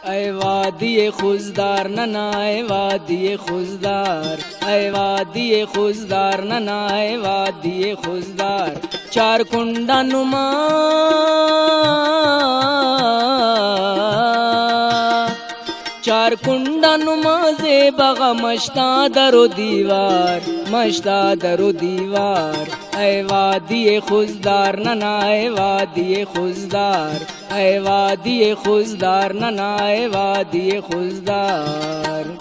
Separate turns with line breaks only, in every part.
ऐ वादिये खुजदार नना ऐ वादिये खुजदार, ऐ वादिये खुजदार नना ऐ वादिये खुजदार। चार कुंडा नुमा चार कुंडा नुमा ज़ेबा मश्ता दरो दीवार, मश्ता दरो दीवार। ऐ वादिये खुजदार नना ऐ वादिये खुजदार, ऐ वादिये खुजदार नना ऐ वादिये खुजदार।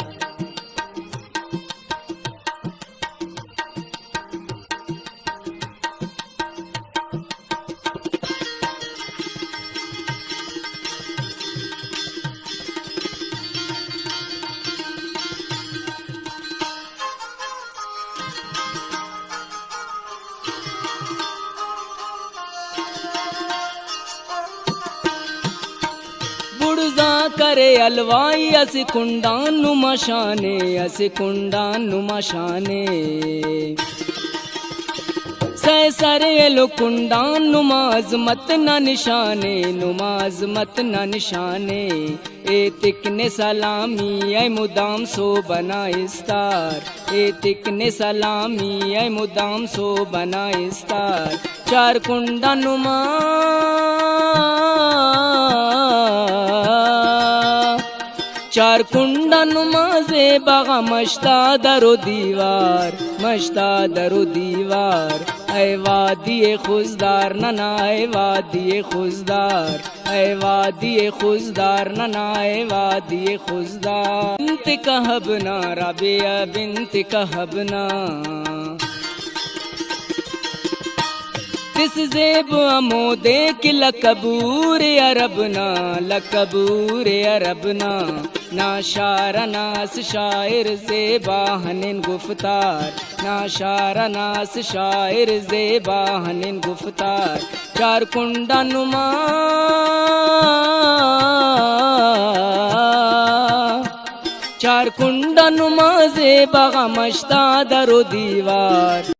बुड़जा करे अलवाई असी कुंडान नुमा शाने, असी कुंडान नुमा शाने। सरे एलो कुंडान नुमाज मत न निशाने, नुमाज मत न निशाने। ए तिकने सलामी ऐ मुदाम सो बना इस्तार, ए तिकने सलामी ऐ मुदाम सो बना इस्तार। चार कुंडा नुमा चार कुंडा नुमा ज़ेबा मश्ता दरो दीवार, मश्ता दरो दीवार। ऐ वादिये खुजदार नना ऐ वादिये खुजदार, ऐ वादिये खुजदार नना ऐ वादिये खुजदार। बिन्त कहबना रबिया बिन्त कहबना, तिस ज़ेब अमोदे कि लकबूर अरबना, लकबूर अरबना। ना शारा नास शायर ज़ेबा हनिन गुफ्तार, ना शारा नास शायर ज़ेबा हनिन गुफ्तार। चार कुंडा नुमा चार कुंडा नुमा ज़ेबा मश्ता दरो दीवार।